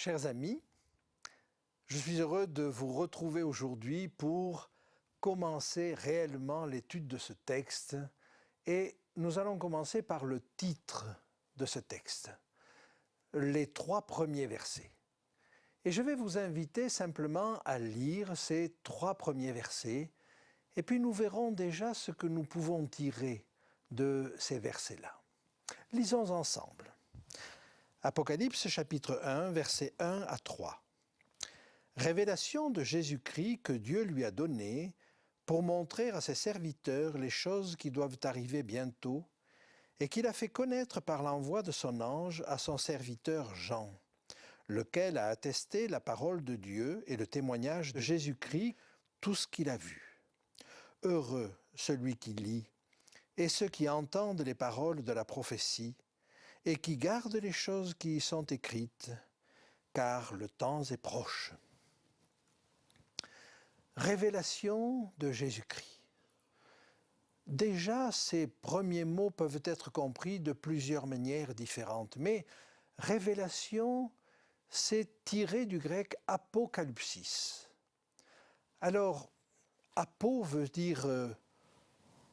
Chers amis, je suis heureux de vous retrouver aujourd'hui pour commencer réellement l'étude de ce texte et nous allons commencer par le titre de ce texte, les 3 premiers versets. Et je vais vous inviter simplement à lire ces 3 premiers versets et puis nous verrons déjà ce que nous pouvons tirer de ces versets-là. Lisons ensemble. Apocalypse chapitre 1, versets 1 à 3. Révélation de Jésus-Christ que Dieu lui a donnée pour montrer à ses serviteurs les choses qui doivent arriver bientôt et qu'il a fait connaître par l'envoi de son ange à son serviteur Jean, lequel a attesté la parole de Dieu et le témoignage de Jésus-Christ, tout ce qu'il a vu. Heureux celui qui lit et ceux qui entendent les paroles de la prophétie et qui gardent les choses qui y sont écrites, car le temps est proche. Révélation de Jésus-Christ. Déjà, ces premiers mots peuvent être compris de plusieurs manières différentes, mais révélation, c'est tiré du grec apocalypsis. Alors, apo veut dire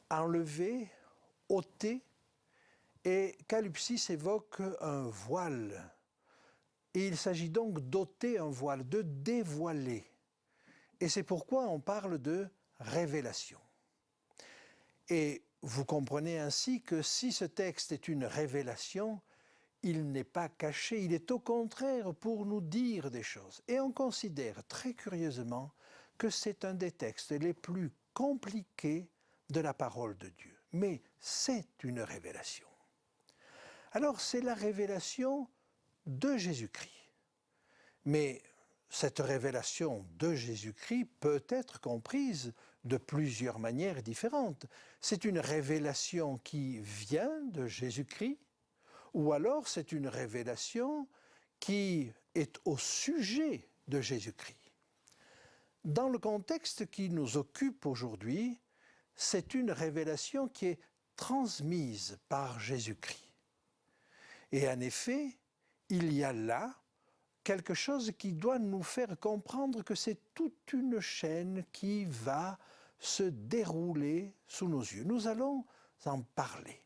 enlever, ôter, et calypsis évoque un voile. Et il s'agit donc d'ôter un voile, de dévoiler. Et c'est pourquoi on parle de révélation. Et vous comprenez ainsi que si ce texte est une révélation, il n'est pas caché, il est au contraire pour nous dire des choses. Et on considère très curieusement que c'est un des textes les plus compliqués de la parole de Dieu. Mais c'est une révélation. Alors c'est la révélation de Jésus-Christ. Mais cette révélation de Jésus-Christ peut être comprise de plusieurs manières différentes. C'est une révélation qui vient de Jésus-Christ, ou alors c'est une révélation qui est au sujet de Jésus-Christ. Dans le contexte qui nous occupe aujourd'hui, c'est une révélation qui est transmise par Jésus-Christ. Et en effet, il y a là quelque chose qui doit nous faire comprendre que c'est toute une chaîne qui va se dérouler sous nos yeux. Nous allons en parler.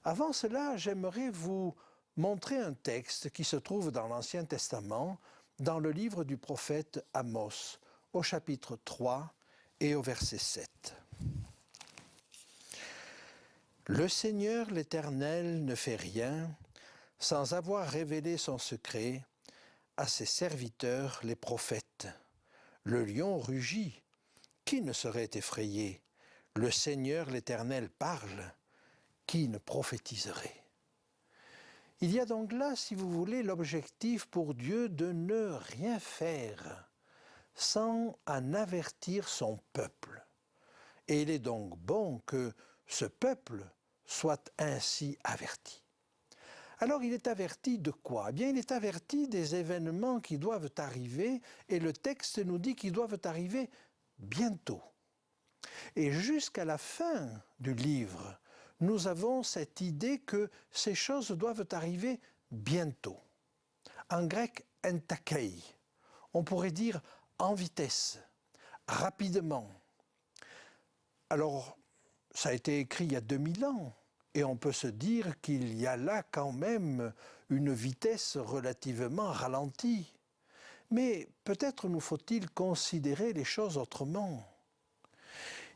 Avant cela, j'aimerais vous montrer un texte qui se trouve dans l'Ancien Testament, dans le livre du prophète Amos, au chapitre 3 et au verset 7. Le Seigneur l'Éternel ne fait rien sans avoir révélé son secret à ses serviteurs les prophètes. Le lion rugit, qui ne serait effrayé? Le Seigneur l'Éternel parle, qui ne prophétiserait? Il y a donc là, si vous voulez, l'objectif pour Dieu de ne rien faire sans en avertir son peuple. Et il est donc bon que ce peuple soit ainsi averti. Alors il est averti de quoi? Eh bien, il est averti des événements qui doivent arriver, et le texte nous dit qu'ils doivent arriver bientôt. Et jusqu'à la fin du livre, nous avons cette idée que ces choses doivent arriver bientôt. En grec, entakei, on pourrait dire en vitesse, rapidement. Alors, ça a été écrit il y a 2000 ans. Et on peut se dire qu'il y a là quand même une vitesse relativement ralentie. Mais peut-être nous faut-il considérer les choses autrement.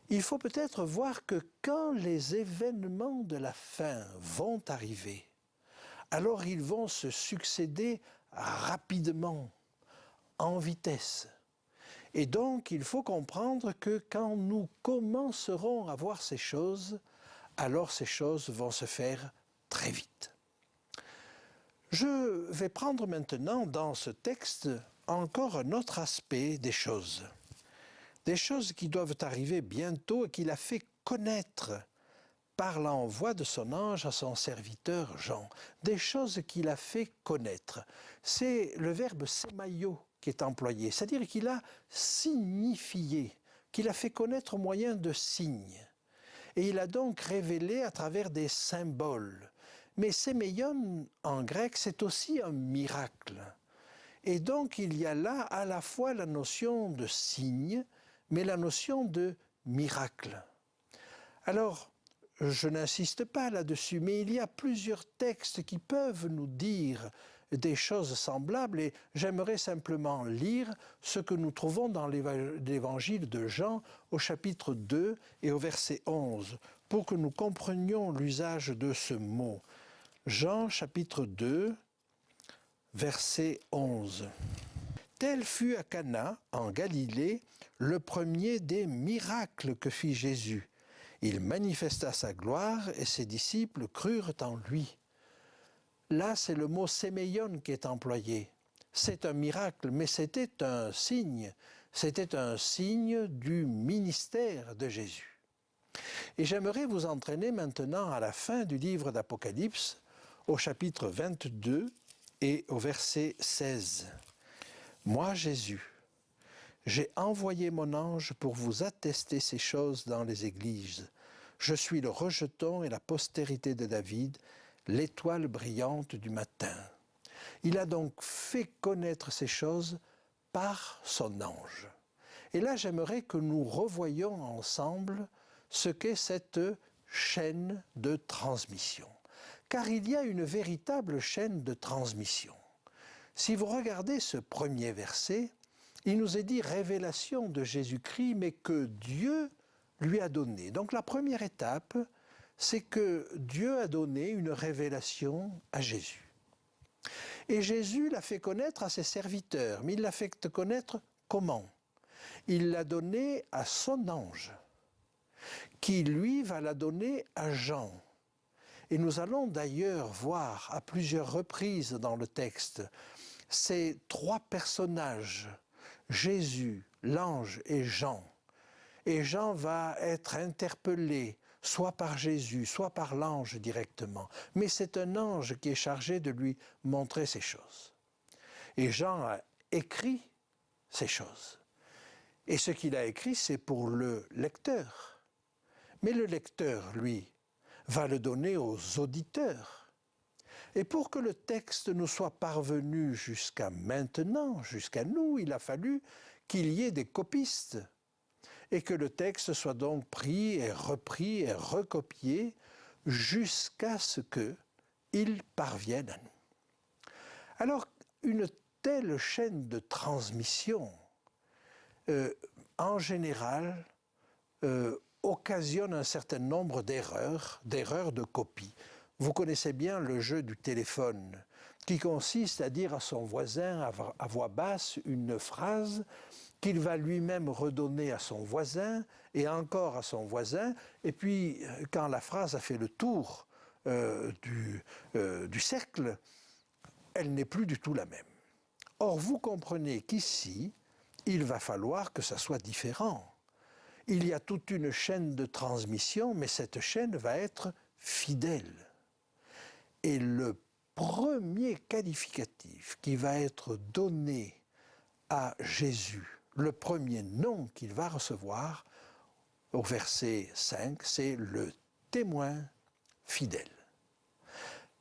Il faut peut-être voir que quand les événements de la fin vont arriver, alors ils vont se succéder rapidement, en vitesse. Et donc il faut comprendre que quand nous commencerons à voir ces choses, alors ces choses vont se faire très vite. Je vais prendre maintenant dans ce texte encore un autre aspect des choses qui doivent arriver bientôt et qu'il a fait connaître par l'envoi de son ange à son serviteur Jean. Des choses qu'il a fait connaître. C'est le verbe sémaio qui est employé, c'est-à-dire qu'il a signifié, qu'il a fait connaître au moyen de signes. Et il a donc révélé à travers des symboles. Mais sémeion, en grec, c'est aussi un miracle. Et donc il y a là à la fois la notion de signe, mais la notion de miracle. Alors, je n'insiste pas là-dessus, mais il y a plusieurs textes qui peuvent nous dire des choses semblables et j'aimerais simplement lire ce que nous trouvons dans l'évangile de Jean au chapitre 2 et au verset 11 pour que nous comprenions l'usage de ce mot. Jean chapitre 2, verset 11. Tel fut à Cana, en Galilée, le premier des miracles que fit Jésus. Il manifesta sa gloire et ses disciples crurent en lui. Là, c'est le mot séméion qui est employé. C'est un miracle, mais c'était un signe. C'était un signe du ministère de Jésus. Et j'aimerais vous entraîner maintenant à la fin du livre d'Apocalypse, au chapitre 22 et au verset 16. Moi, Jésus, j'ai envoyé mon ange pour vous attester ces choses dans les églises. Je suis le rejeton et la postérité de David, l'étoile brillante du matin. Il a donc fait connaître ces choses par son ange. Et là, j'aimerais que nous revoyions ensemble ce qu'est cette chaîne de transmission. Car il y a une véritable chaîne de transmission. Si vous regardez ce premier verset, il nous est dit révélation de Jésus-Christ, mais que Dieu lui a donné. Donc la première étape, c'est que Dieu a donné une révélation à Jésus. Et Jésus l'a fait connaître à ses serviteurs, mais il l'a fait connaître comment? Il l'a donné à son ange, qui lui va la donner à Jean. Et nous allons d'ailleurs voir à plusieurs reprises dans le texte ces trois personnages, Jésus, l'ange et Jean. Et Jean va être interpellé, soit par Jésus, soit par l'ange directement. Mais c'est un ange qui est chargé de lui montrer ces choses. Et Jean a écrit ces choses. Et ce qu'il a écrit, c'est pour le lecteur. Mais le lecteur, lui, va le donner aux auditeurs. Et pour que le texte nous soit parvenu jusqu'à maintenant, jusqu'à nous, il a fallu qu'il y ait des copistes. Et que le texte soit donc pris et recopié jusqu'à ce qu'il parvienne à nous. Alors, une telle chaîne de transmission, en général, occasionne un certain nombre d'erreurs de copie. Vous connaissez bien le jeu du téléphone, qui consiste à dire à son voisin à voix basse une phrase qu'il va lui-même redonner à son voisin et encore à son voisin. Et puis, quand la phrase a fait le tour du cercle, elle n'est plus du tout la même. Or, vous comprenez qu'ici, il va falloir que ça soit différent. Il y a toute une chaîne de transmission, mais cette chaîne va être fidèle. Et le premier qualificatif qui va être donné à Jésus, le premier nom qu'il va recevoir, au verset 5, c'est le témoin fidèle.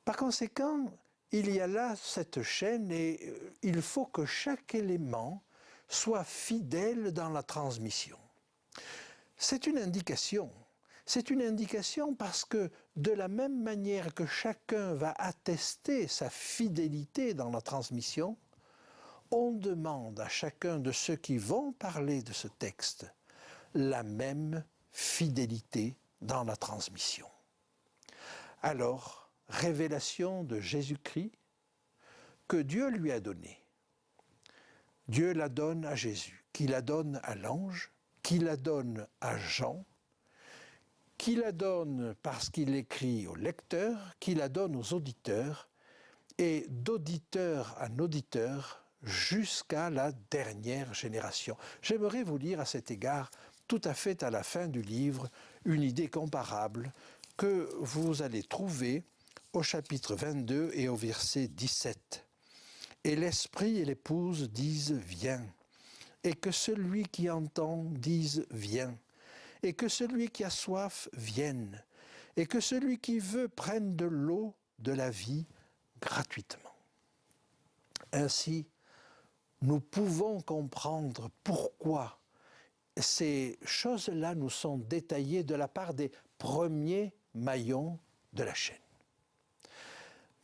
Par conséquent, il y a là cette chaîne et il faut que chaque élément soit fidèle dans la transmission. C'est une indication. C'est une indication parce que de la même manière que chacun va attester sa fidélité dans la transmission, on demande à chacun de ceux qui vont parler de ce texte la même fidélité dans la transmission. Alors, révélation de Jésus-Christ que Dieu lui a donnée. Dieu la donne à Jésus, qui la donne à l'ange, qui la donne à Jean, qui la donne parce qu'il écrit aux lecteurs, qui la donne aux auditeurs, et d'auditeur en auditeur jusqu'à la dernière génération. J'aimerais vous lire à cet égard, tout à fait à la fin du livre, une idée comparable que vous allez trouver au chapitre 22 et au verset 17. « Et l'Esprit et l'épouse disent « Viens ». Et que celui qui entend dise « Viens ». Et que celui qui a soif vienne. Et que celui qui veut prenne de l'eau de la vie gratuitement. Ainsi, nous pouvons comprendre pourquoi ces choses-là nous sont détaillées de la part des premiers maillons de la chaîne.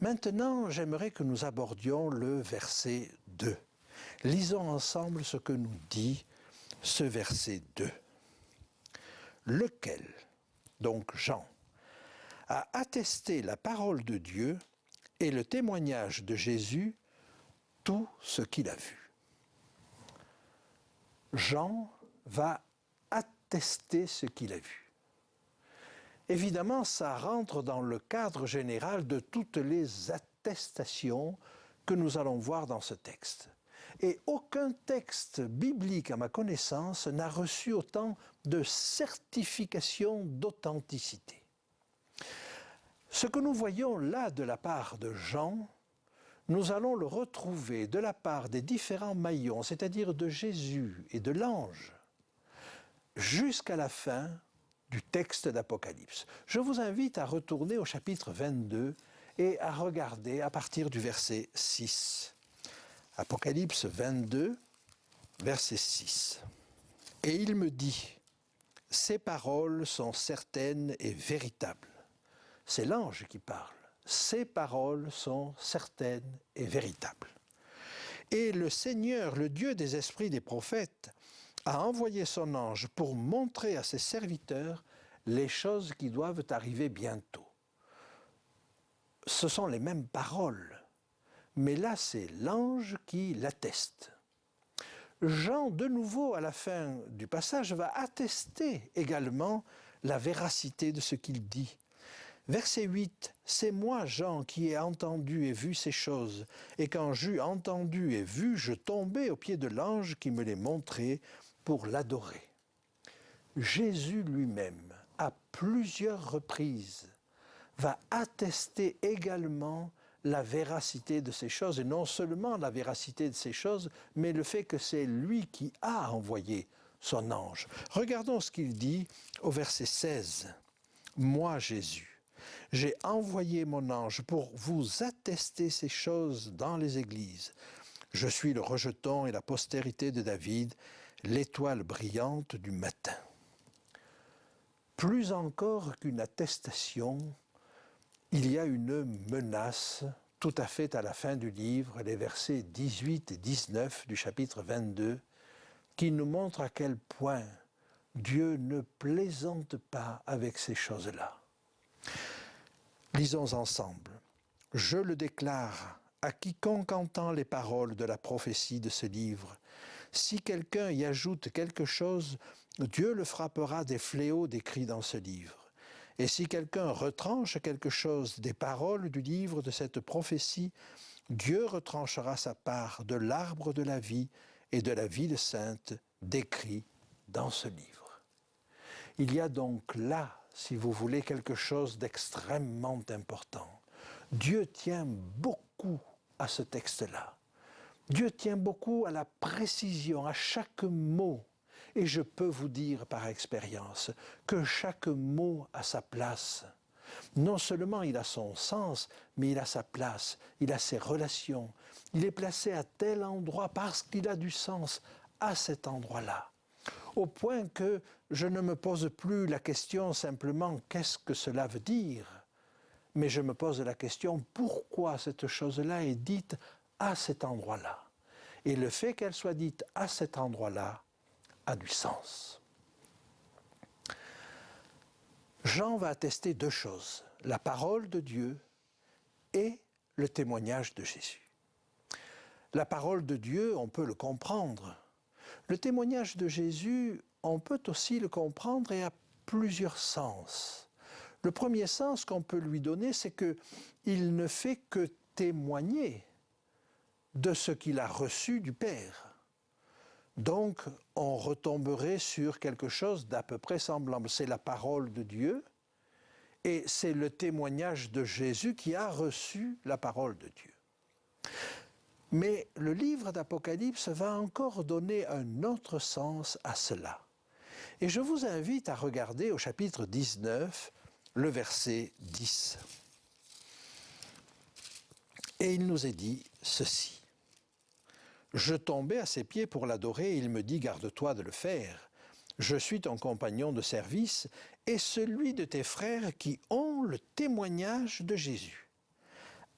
Maintenant, j'aimerais que nous abordions le verset 2. Lisons ensemble ce que nous dit ce verset 2. Lequel, donc Jean, a attesté la parole de Dieu et le témoignage de Jésus, tout ce qu'il a vu. Jean va attester ce qu'il a vu. Évidemment, ça rentre dans le cadre général de toutes les attestations que nous allons voir dans ce texte. Et aucun texte biblique, à ma connaissance, n'a reçu autant de certification d'authenticité. Ce que nous voyons là de la part de Jean, nous allons le retrouver de la part des différents maillons, c'est-à-dire de Jésus et de l'ange, jusqu'à la fin du texte d'Apocalypse. Je vous invite à retourner au chapitre 22 et à regarder à partir du verset 6. Apocalypse 22, verset 6. « Et il me dit, ces paroles sont certaines et véritables. » C'est l'ange qui parle. « Ces paroles sont certaines et véritables. » Et le Seigneur, le Dieu des esprits des prophètes, a envoyé son ange pour montrer à ses serviteurs les choses qui doivent arriver bientôt. Ce sont les mêmes paroles, mais là c'est l'ange qui l'atteste. Jean, de nouveau à la fin du passage, va attester également la véracité de ce qu'il dit. Verset 8, « C'est moi, Jean, qui ai entendu et vu ces choses, et quand j'eus entendu et vu, je tombai aux pieds de l'ange qui me les montrait pour l'adorer. » Jésus lui-même, à plusieurs reprises, va attester également la véracité de ces choses, et non seulement la véracité de ces choses, mais le fait que c'est lui qui a envoyé son ange. Regardons ce qu'il dit au verset 16. « Moi, Jésus, j'ai envoyé mon ange pour vous attester ces choses dans les églises. Je suis le rejeton et la postérité de David, l'étoile brillante du matin. » Plus encore qu'une attestation, il y a une menace tout à fait à la fin du livre, les versets 18 et 19 du chapitre 22, qui nous montrent à quel point Dieu ne plaisante pas avec ces choses-là. Lisons ensemble. « Je le déclare à quiconque entend les paroles de la prophétie de ce livre. Si quelqu'un y ajoute quelque chose, Dieu le frappera des fléaux décrits dans ce livre. Et si quelqu'un retranche quelque chose des paroles du livre de cette prophétie, Dieu retranchera sa part de l'arbre de la vie et de la vie sainte décrit dans ce livre. » Il y a donc là, si vous voulez, quelque chose d'extrêmement important. Dieu tient beaucoup à ce texte-là. Dieu tient beaucoup à la précision, à chaque mot. Et je peux vous dire par expérience que chaque mot a sa place. Non seulement il a son sens, mais il a sa place, il a ses relations. Il est placé à tel endroit parce qu'il a du sens à cet endroit-là. Au point que je ne me pose plus la question simplement « qu'est-ce que cela veut dire ?» mais je me pose la question « pourquoi cette chose-là est dite à cet endroit-là ?» Et le fait qu'elle soit dite à cet endroit-là a du sens. Jean va attester deux choses, la parole de Dieu et le témoignage de Jésus. La parole de Dieu, on peut le comprendre. Le témoignage de Jésus, on peut aussi le comprendre et à plusieurs sens. Le premier sens qu'on peut lui donner, c'est qu'il ne fait que témoigner de ce qu'il a reçu du Père. Donc, on retomberait sur quelque chose d'à peu près semblable. C'est la parole de Dieu et c'est le témoignage de Jésus qui a reçu la parole de Dieu. Mais le livre d'Apocalypse va encore donner un autre sens à cela. Et je vous invite à regarder au chapitre 19, le verset 10. Et il nous est dit ceci. Je tombai à ses pieds pour l'adorer et il me dit « Garde-toi de le faire. Je suis ton compagnon de service et celui de tes frères qui ont le témoignage de Jésus.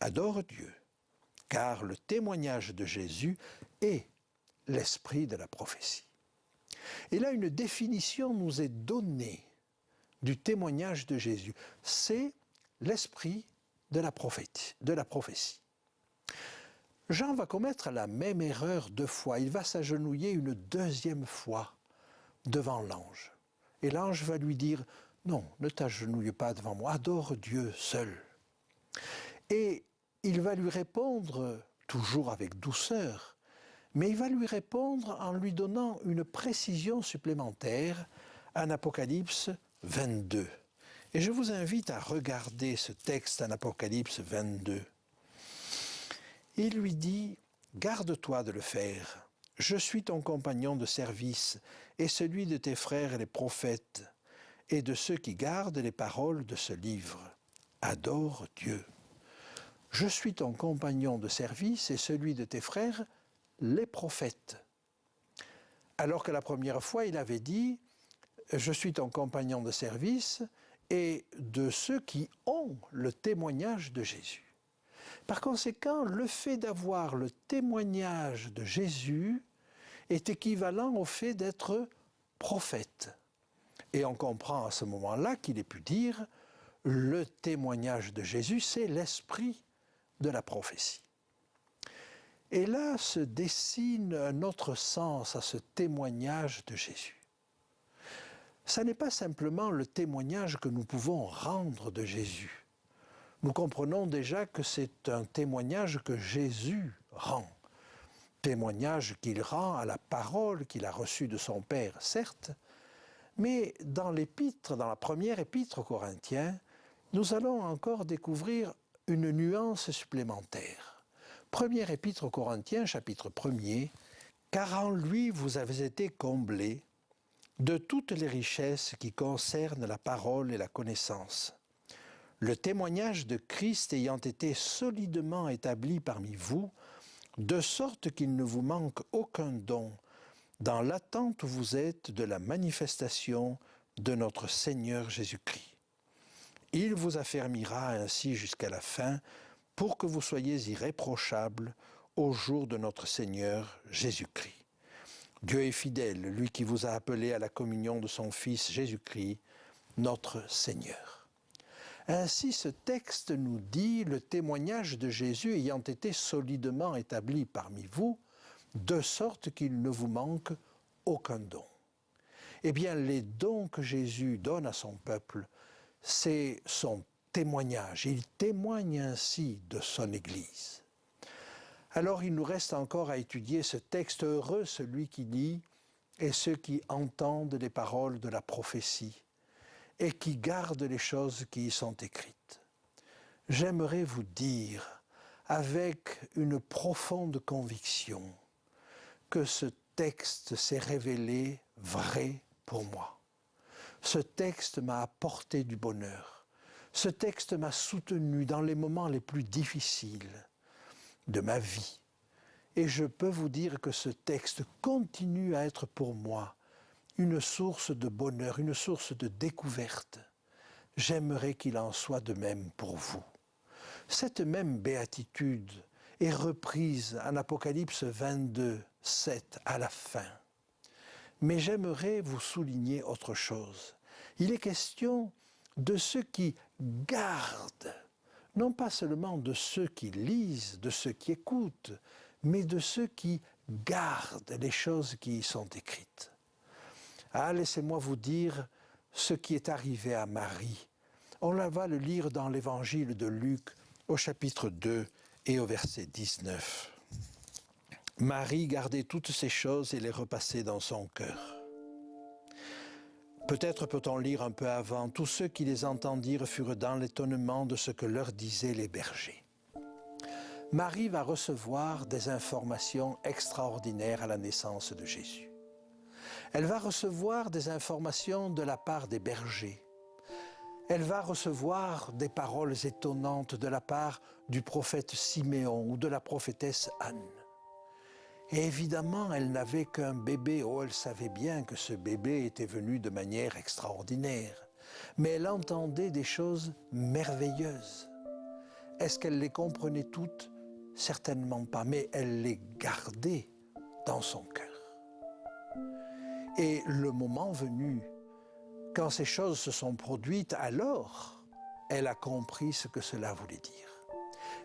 Adore Dieu, car le témoignage de Jésus est l'esprit de la prophétie. » Et là, une définition nous est donnée du témoignage de Jésus. C'est l'esprit de la prophétie. Jean va commettre la même erreur 2 fois. Il va s'agenouiller une 2e fois devant l'ange. Et l'ange va lui dire « Non, ne t'agenouille pas devant moi, adore Dieu seul. » Et il va lui répondre, toujours avec douceur, mais il va lui répondre en lui donnant une précision supplémentaire en Apocalypse 22. Et je vous invite à regarder ce texte en Apocalypse 22. Il lui dit « Garde-toi de le faire. Je suis ton compagnon de service et celui de tes frères les prophètes et de ceux qui gardent les paroles de ce livre. Adore Dieu. Je suis ton compagnon de service et celui de tes frères les prophètes. » Alors que la première fois, il avait dit « Je suis ton compagnon de service et de ceux qui ont le témoignage de Jésus. » Par conséquent, le fait d'avoir le témoignage de Jésus est équivalent au fait d'être prophète. Et on comprend à ce moment-là qu'il ait pu dire « Le témoignage de Jésus, c'est l'esprit de la prophétie. » Et là se dessine un autre sens à ce témoignage de Jésus. Ce n'est pas simplement le témoignage que nous pouvons rendre de Jésus. Nous comprenons déjà que c'est un témoignage que Jésus rend. Témoignage qu'il rend à la parole qu'il a reçue de son Père, certes, mais dans l'épître, dans la première épître aux Corinthiens, nous allons encore découvrir une nuance supplémentaire. Première épître aux Corinthiens, chapitre 1er, « Car en lui vous avez été comblés de toutes les richesses qui concernent la parole et la connaissance. Le témoignage de Christ ayant été solidement établi parmi vous, de sorte qu'il ne vous manque aucun don, dans l'attente où vous êtes de la manifestation de notre Seigneur Jésus-Christ. Il vous affermira ainsi jusqu'à la fin, pour que vous soyez irréprochables au jour de notre Seigneur Jésus-Christ. Dieu est fidèle, lui qui vous a appelé à la communion de son Fils Jésus-Christ, notre Seigneur. » Ainsi, ce texte nous dit « Le témoignage de Jésus ayant été solidement établi parmi vous, de sorte qu'il ne vous manque aucun don. » Eh bien, les dons que Jésus donne à son peuple, c'est son témoignage. Il témoigne ainsi de son Église. Alors, il nous reste encore à étudier ce texte. Heureux celui qui lit et ceux qui entendent les paroles de la prophétie et qui gardent les choses qui y sont écrites. J'aimerais vous dire, avec une profonde conviction, que ce texte s'est révélé vrai pour moi. Ce texte m'a apporté du bonheur. Ce texte m'a soutenu dans les moments les plus difficiles de ma vie. Et je peux vous dire que ce texte continue à être pour moi une source de bonheur, une source de découverte. J'aimerais qu'il en soit de même pour vous. Cette même béatitude est reprise en Apocalypse 22, 7 à la fin. Mais j'aimerais vous souligner autre chose. Il est question de ceux qui gardent, non pas seulement de ceux qui lisent, de ceux qui écoutent, mais de ceux qui gardent les choses qui y sont écrites. Ah, laissez-moi vous dire ce qui est arrivé à Marie. On va le lire dans l'évangile de Luc au chapitre 2 et au verset 19. Marie gardait toutes ces choses et les repassait dans son cœur. Peut-être peut-on lire un peu avant, tous ceux qui les entendirent furent dans l'étonnement de ce que leur disaient les bergers. Marie va recevoir des informations extraordinaires à la naissance de Jésus. Elle va recevoir des informations de la part des bergers. Elle va recevoir des paroles étonnantes de la part du prophète Siméon ou de la prophétesse Anne. Et évidemment, elle n'avait qu'un bébé. Oh, elle savait bien que ce bébé était venu de manière extraordinaire. Mais elle entendait des choses merveilleuses. Est-ce qu'elle les comprenait toutes? Certainement pas, mais elle les gardait dans son cœur. Et le moment venu, quand ces choses se sont produites, alors elle a compris ce que cela voulait dire.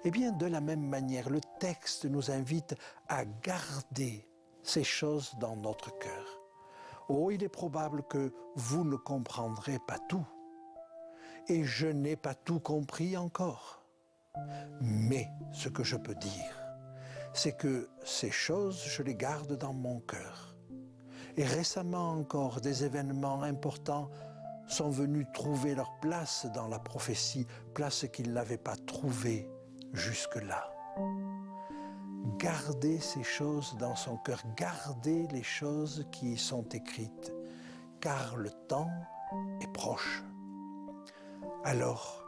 Eh bien, de la même manière, le texte nous invite à garder ces choses dans notre cœur. Oh, il est probable que vous ne comprendrez pas tout. Et je n'ai pas tout compris encore. Mais ce que je peux dire, c'est que ces choses, je les garde dans mon cœur. Et récemment encore, des événements importants sont venus trouver leur place dans la prophétie, place qu'ils n'avaient pas trouvée jusque-là. Gardez ces choses dans son cœur, gardez les choses qui y sont écrites, car le temps est proche. Alors,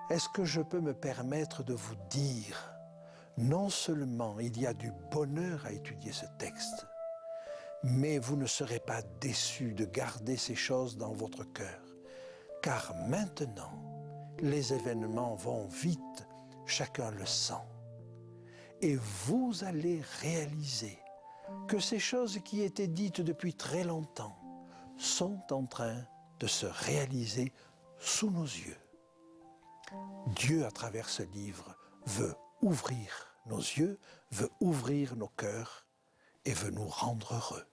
est-ce que je peux me permettre de vous dire, non seulement il y a du bonheur à étudier ce texte, mais vous ne serez pas déçus de garder ces choses dans votre cœur, car maintenant, les événements vont vite, chacun le sent. Et vous allez réaliser que ces choses qui étaient dites depuis très longtemps sont en train de se réaliser sous nos yeux. Dieu, à travers ce livre, veut ouvrir nos yeux, veut ouvrir nos cœurs et veut nous rendre heureux.